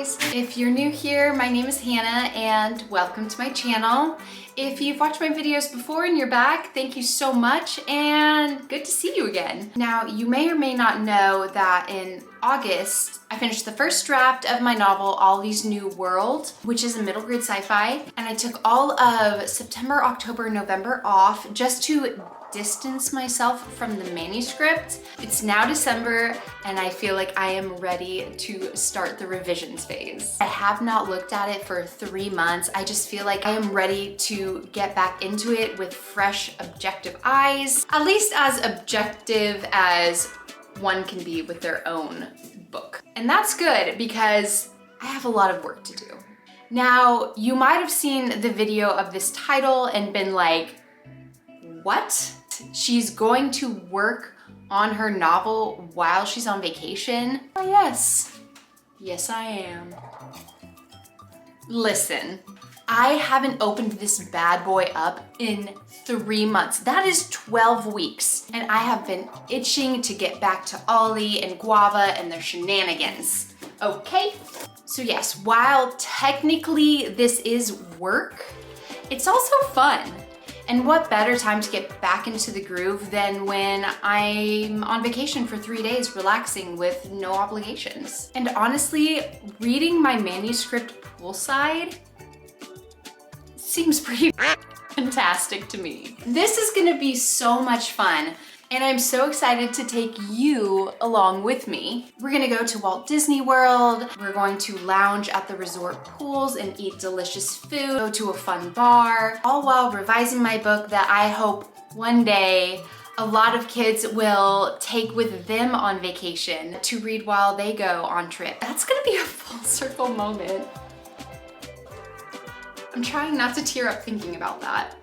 guys! If you're new here, my name is Hannah and welcome to my channel. If you've watched my videos before and you're back, thank you so much and good to see you again. Now, you may or may not know that in August, I finished the first draft of my novel, Ollie's New World, which is a middle grade sci-fi, and I took all of September, October, November off just to distance myself from the manuscript. It's now December and I feel like I am ready to start the revisions phase. I have not looked at it for 3 months. I just feel like I am ready to get back into it with fresh, objective eyes, at least as objective as one can be with their own book. And that's good because I have a lot of work to do. Now, you might have seen the video of this title and been like, what? She's going to work on her novel while she's on vacation? Oh, yes. Yes, I am. Listen, I haven't opened this bad boy up in 3 months. That is 12 weeks. And I have been itching to get back to Ollie and Guava and their shenanigans. Okay? So yes, while technically this is work, it's also fun. And what better time to get back into the groove than when I'm on vacation for 3 days relaxing with no obligations. And honestly, reading my manuscript poolside seems pretty fantastic to me. This is gonna be so much fun. And I'm so excited to take you along with me. We're gonna go to Walt Disney World. We're going to lounge at the resort pools and eat delicious food, go to a fun bar, all while revising my book that I hope one day a lot of kids will take with them on vacation to read while they go on trip. That's gonna be a full circle moment. I'm trying not to tear up thinking about that.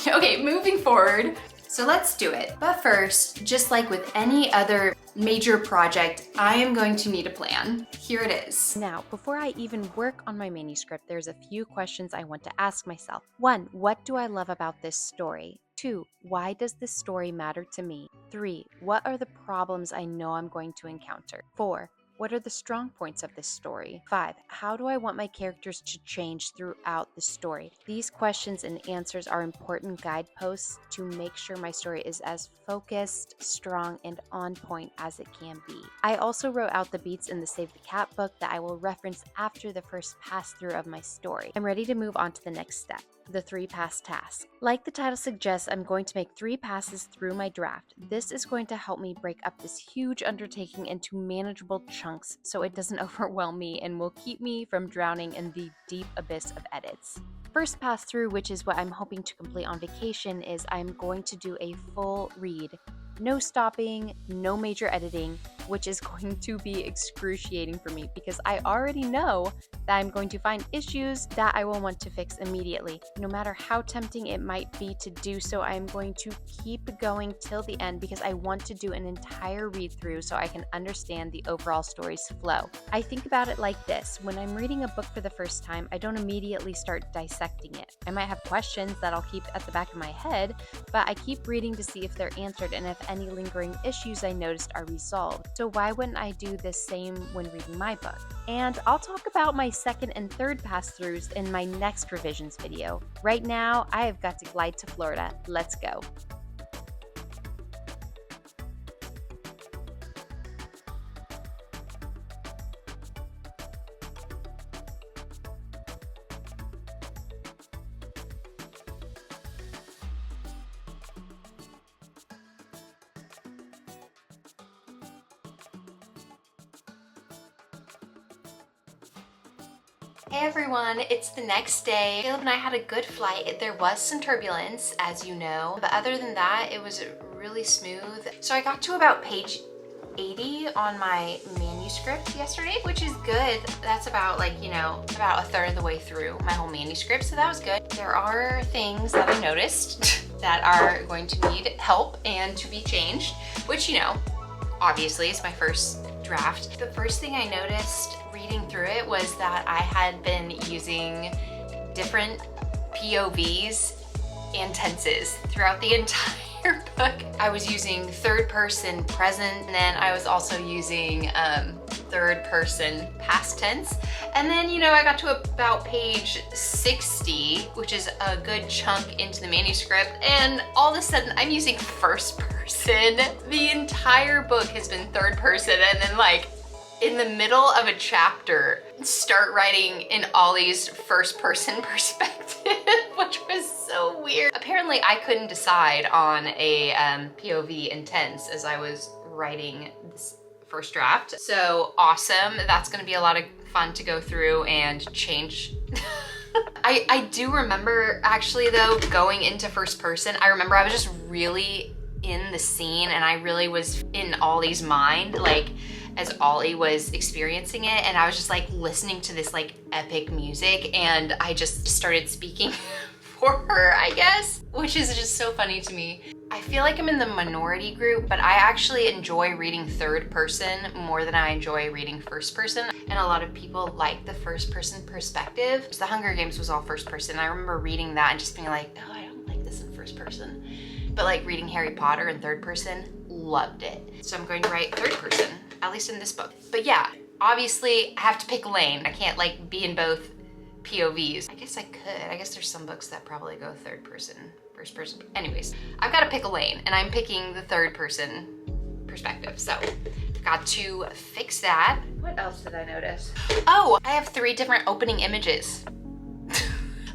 Okay, moving forward. So let's do it. But first, just like with any other major project, I am going to need a plan. Here it is. Now, before I even work on my manuscript, there's a few questions I want to ask myself. 1, what do I love about this story? 2, why does this story matter to me? 3, what are the problems I know I'm going to encounter? 4, what are the strong points of this story? 5, how do I want my characters to change throughout the story? These questions and answers are important guideposts to make sure my story is as focused, strong, and on point as it can be. I also wrote out the beats in the Save the Cat book that I will reference after the first pass through of my story. I'm ready to move on to the next step, the 3-pass task. Like the title suggests, I'm going to make 3 passes through my draft. This is going to help me break up this huge undertaking into manageable chunks so it doesn't overwhelm me and will keep me from drowning in the deep abyss of edits. First pass through, which is what I'm hoping to complete on vacation, is I'm going to do a full read. No stopping, no major editing, which is going to be excruciating for me because I already know that I'm going to find issues that I will want to fix immediately. No matter how tempting it might be to do so, I'm going to keep going till the end because I want to do an entire read through so I can understand the overall story's flow. I think about it like this: when I'm reading a book for the first time, I don't immediately start dissecting it. I might have questions that I'll keep at the back of my head, but I keep reading to see if they're answered and if any lingering issues I noticed are resolved. So why wouldn't I do the same when reading my book? And I'll talk about my second and third pass-throughs in my next revisions video. Right now, I have got to glide to Florida. Let's go. Hey everyone, it's the next day. Caleb and I had a good flight. There was some turbulence, as you know, but other than that, it was really smooth. So I got to about page 80 on my manuscript yesterday, which is good. That's about about a third of the way through my whole manuscript, so that was good. There are things that I noticed that are going to need help and to be changed, which, obviously it's my first draft. The first thing I noticed reading through it was that I had been using different POVs and tenses throughout the entire entire book, I was using third person present, and then I was also using third person past tense. And then, you know, I got to about page 60, which is a good chunk into the manuscript, and all of a sudden I'm using first person. The entire book has been third person, and then like in the middle of a chapter, start writing in Ollie's first person perspective, which was so weird. Apparently I couldn't decide on a POV and tense as I was writing this first draft. So awesome. That's gonna be a lot of fun to go through and change. I do remember actually though, going into first person, I remember I was just really in the scene and I really was in Ollie's mind, like as Ollie was experiencing it, and I was just like listening to this like epic music, and I just started speaking for her, I guess, which is just so funny to me. I feel like I'm in the minority group, but I actually enjoy reading third person more than I enjoy reading first person, and a lot of people like the first person perspective. The Hunger Games was all first person. I remember reading that and just being like, oh, I don't like this in first person. But like reading Harry Potter in third person, loved it. So I'm going to write third person, at least in this book. But yeah, obviously I have to pick a lane. I can't like be in both POVs. I guess I could. I guess there's some books that probably go third person, first person. Anyways, I've got to pick a lane, and I'm picking the third person perspective. So I've got to fix that. What else did I notice? Oh, I have 3 different opening images.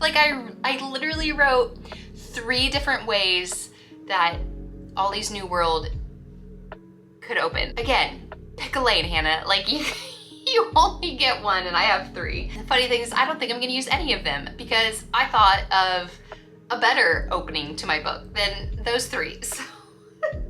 Like I literally wrote 3 different ways that Ollie's New World could open. Again, pick a lane, Hannah. Like you only get 1 and I have 3. The funny thing is I don't think I'm gonna use any of them because I thought of a better opening to my book than those 3. So,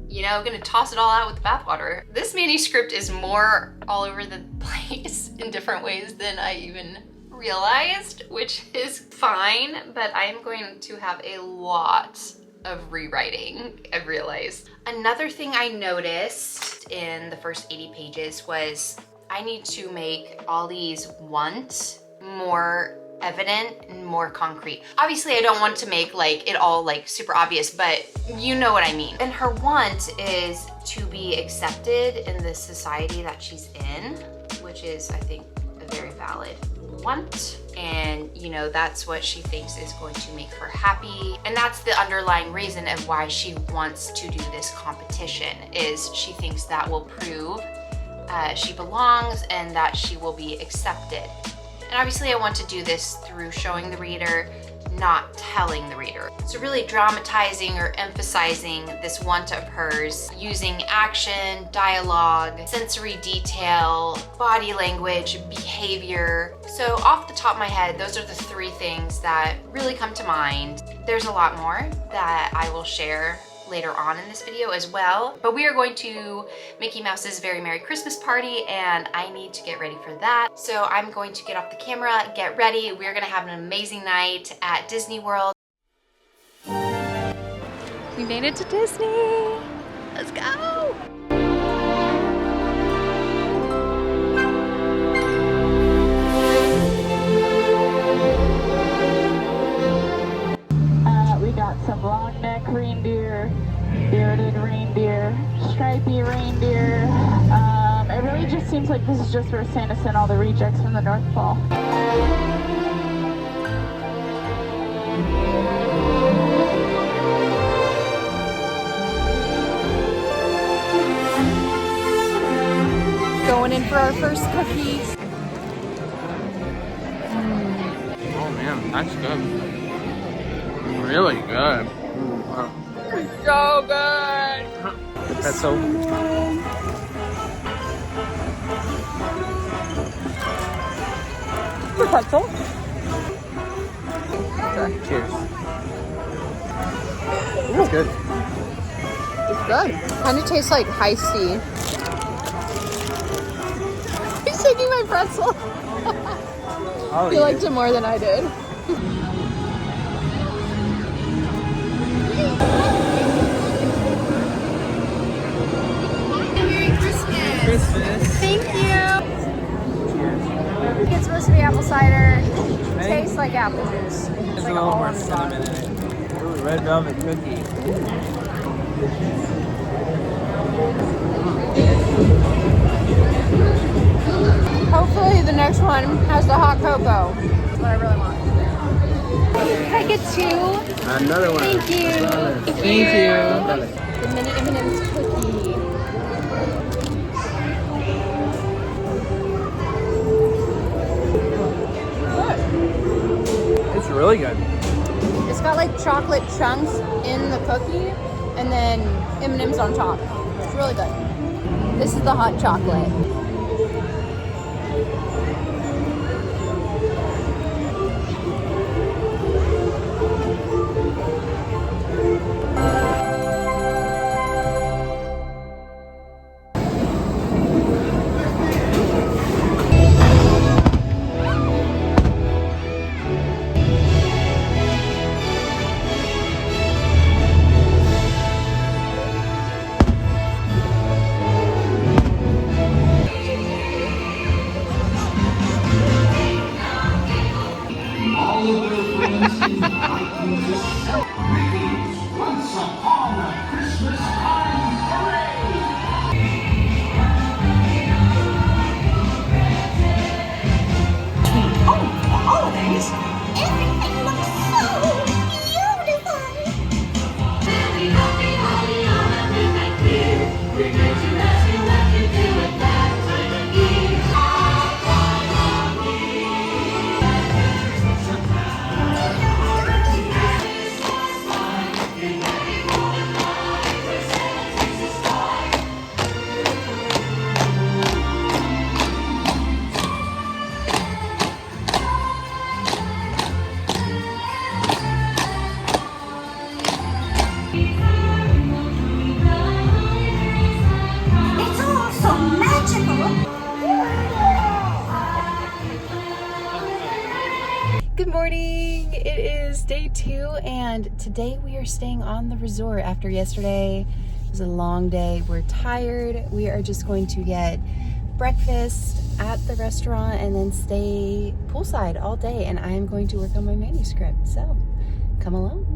you know, I'm gonna toss it all out with the bathwater. This manuscript is more all over the place in different ways than I even realized, which is fine, but I'm going to have a lot of rewriting, I've realized. Another thing I noticed in the first 80 pages was I need to make Ollie's want more evident and more concrete. Obviously I don't want to make like it all like super obvious, but you know what I mean. And her want is to be accepted in the society that she's in, which is I think a very valid want, and you know that's what she thinks is going to make her happy, and that's the underlying reason of why she wants to do this competition, is she thinks that will prove she belongs and that she will be accepted. And obviously I want to do this through showing the reader, not telling the reader. So really dramatizing or emphasizing this want of hers using action, dialogue, sensory detail, body language, behavior. So off the top of my head, those are the 3 things that really come to mind. There's a lot more that I will share later on in this video as well, but we are going to Mickey Mouse's Very Merry Christmas Party, and I need to get ready for that. So I'm going to get off the camera, get ready. We're gonna have an amazing night at Disney World. We made it to Disney. Let's go. We got some long neck reindeer, bearded reindeer, stripy reindeer. It really just seems like this is just where Santa sent all the rejects from the North Pole. Going in for our first cookies. Oh man, that's good. Really good. Wow. So good. The pretzel. The pretzel. Okay, cheers. It's good. It's good. Kind of tastes like high C. He's taking my pretzel. Oh, He liked it more than I did. Christmas. Thank you. Cheers. It's supposed to be apple cider. Tastes like apple juice. There's Like a little all more on the cinnamon bottom. in it. Ooh, red velvet cookie. Hopefully the next one has the hot cocoa. That's what I really want. Can I get two? Another one. Thank you. Thank you. The mini M&M's cookie. It's really good. It's got like chocolate chunks in the cookie and then M&M's on top. It's really good. This is the hot chocolate. Good morning. It is day 2 and today we are staying on the resort after yesterday. It was a long day. We're tired. We are just going to get breakfast at the restaurant and then stay poolside all day, and I am going to work on my manuscript. So come along.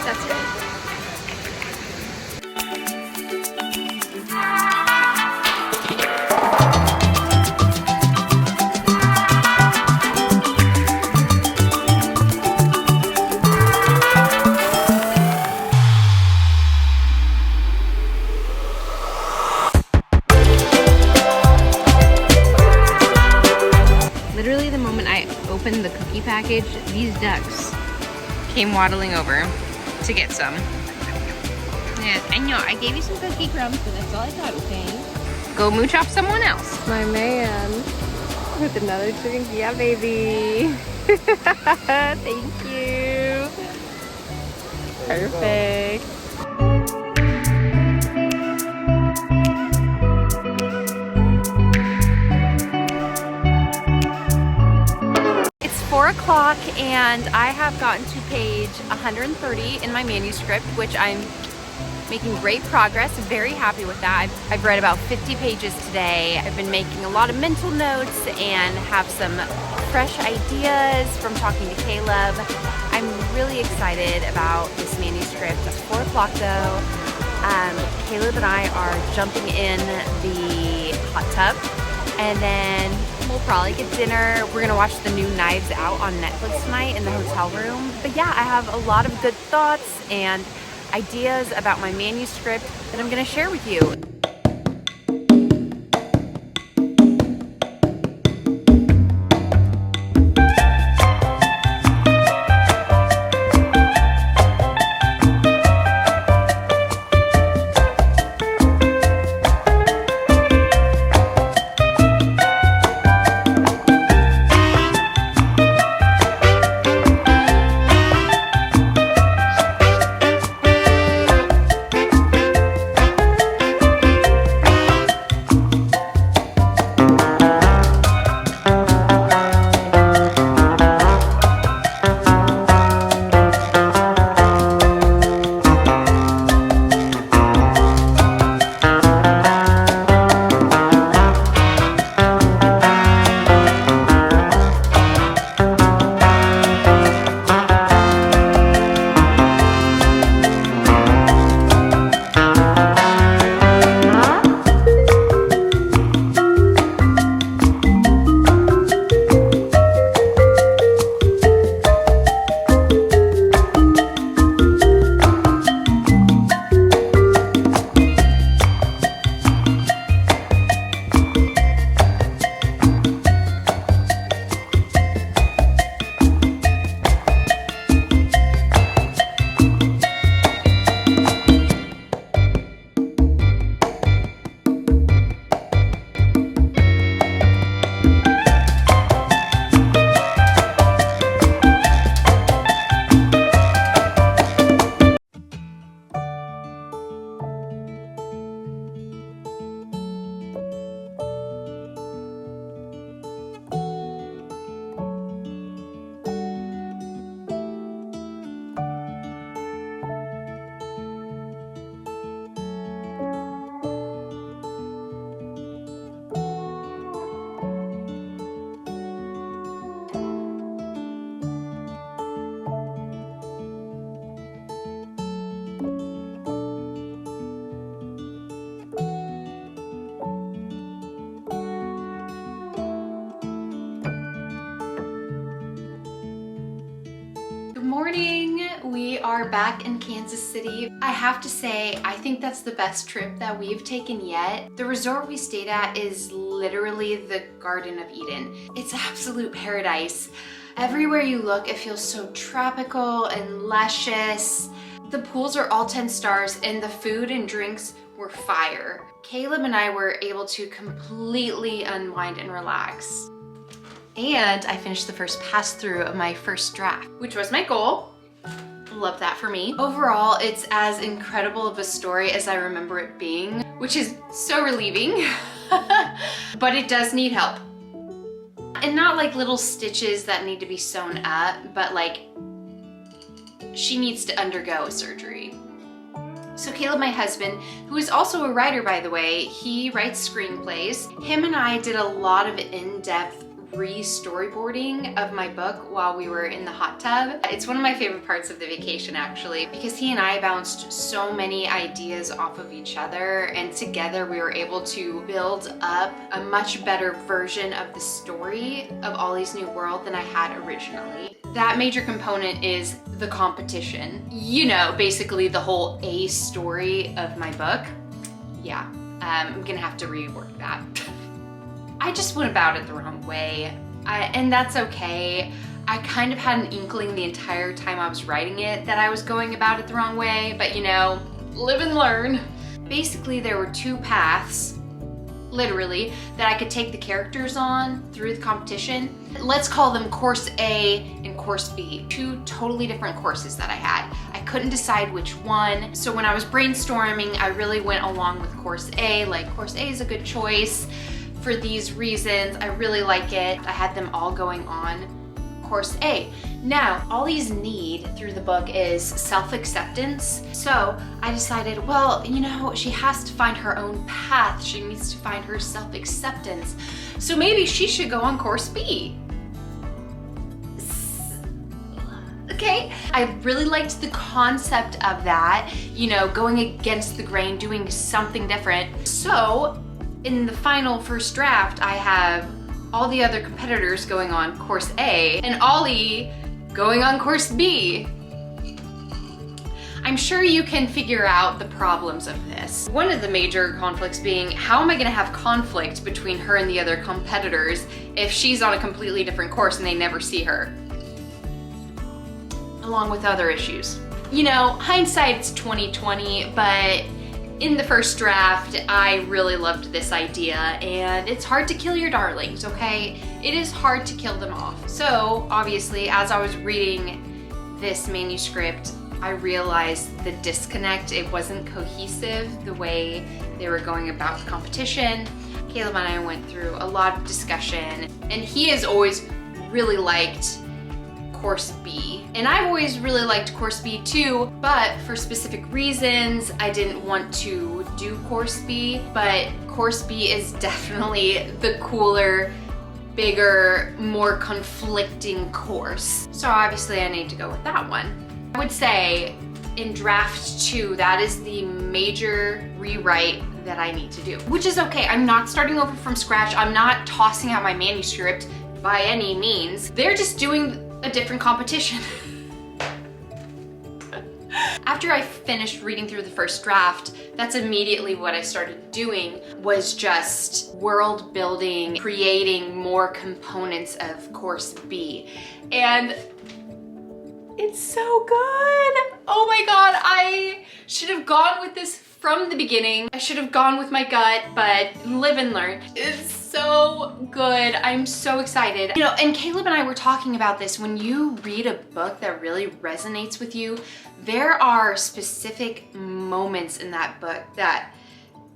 That's good. Literally the moment I opened the cookie package, these ducks came waddling over to get some. Yeah, I know, I gave you some cookie crumbs, but that's all I got, okay? go mooch off someone else. My man with another drink. Yeah, baby. Thank you. Perfect. It's 4 o'clock and I have gotten to page 130 in my manuscript, which I'm making great progress. Very happy with that. I've read about 50 pages today. I've been making a lot of mental notes and have some fresh ideas from talking to Caleb. I'm really excited about this manuscript. It's 4 o'clock though. Caleb and I are jumping in the hot tub and then we'll probably get dinner. We're gonna watch the new Knives Out on Netflix tonight in the hotel room. But yeah, I have a lot of good thoughts and ideas about my manuscript that I'm gonna share with you. Morning! We are back in Kansas City. I have to say, I think that's the best trip that we've taken yet. The resort we stayed at is literally the Garden of Eden. It's absolute paradise. Everywhere you look, it feels so tropical and luscious. The pools are all 10 stars and the food and drinks were fire. Caleb and I were able to completely unwind and relax. And I finished the first pass through of my first draft, which was my goal. Love that for me. Overall, it's as incredible of a story as I remember it being, which is so relieving, but it does need help. And not like little stitches that need to be sewn up, but like she needs to undergo a surgery. So Caleb, my husband, who is also a writer by the way, he writes screenplays. Him and I did a lot of in-depth re-storyboarding of my book while we were in the hot tub. It's one of my favorite parts of the vacation actually, because he and I bounced so many ideas off of each other, and together we were able to build up a much better version of the story of Ollie's New World than I had originally. That major component is the competition. You know, basically the whole A story of my book. Yeah, I'm gonna have to rework that. I just went about it the wrong way, and that's okay. I kind of had an inkling the entire time I was writing it that I was going about it the wrong way, but you know, live and learn. Basically, there were two paths. literally, that I could take the characters on through the competition. Let's call them course A and course B, two totally different courses that I had. I couldn't decide which one. So when I was brainstorming, I really went along with course A, like course A is a good choice for these reasons. I really like it. I had them all going on course A. Now, all these need through the book is self-acceptance. So I decided, well, you know, she has to find her own path. She needs to find her self-acceptance. So maybe she should go on course B. Okay, I really liked the concept of that, you know, going against the grain, doing something different. So in the final first draft, I have all the other competitors going on course A and Ollie going on course B. I'm sure you can figure out the problems of this. One of the major conflicts being, how am I gonna have conflict between her and the other competitors if she's on a completely different course and they never see her? Along with other issues. You know, hindsight's 20/20, but in the first draft, I really loved this idea, and it's hard to kill your darlings, okay? It is hard to kill them off. So obviously, as I was reading this manuscript, I realized the disconnect. It wasn't cohesive the way they were going about the competition. Caleb and I went through a lot of discussion, and he has always really liked course B. And I've always really liked course B too, but for specific reasons, I didn't want to do course B, but course B is definitely the cooler, bigger, more conflicting course. So obviously I need to go with that one. I would say in draft 2, that is the major rewrite that I need to do, which is okay. I'm not starting over from scratch. I'm not tossing out my manuscript by any means. They're just doing a different competition. After I finished reading through the first draft, that's immediately what I started doing, was just world building, creating more components of course B. And it's so good. Oh my God, I should have gone with this from the beginning. I should have gone with my gut, but live and learn. It's so good. I'm so excited. You know, and Caleb and I were talking about this. When you read a book that really resonates with you, there are specific moments in that book that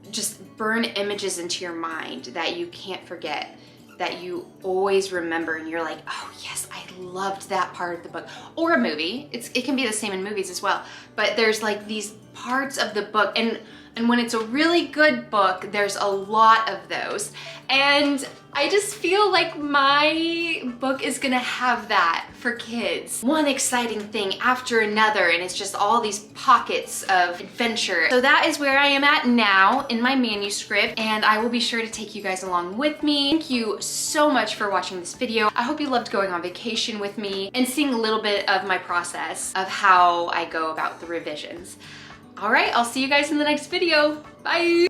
just burn images into your mind that you can't forget, that you always remember, and you're like, oh yes, I loved that part of the book. Or a movie, it can be the same in movies as well, but there's like these parts of the book, and when it's a really good book, there's a lot of those. And I just feel like my book is gonna have that for kids. One exciting thing after another, and it's just all these pockets of adventure. So that is where I am at now in my manuscript, and I will be sure to take you guys along with me. Thank you so much for watching this video. I hope you loved going on vacation with me and seeing a little bit of my process of how I go about the revisions. All right, I'll see you guys in the next video. Bye.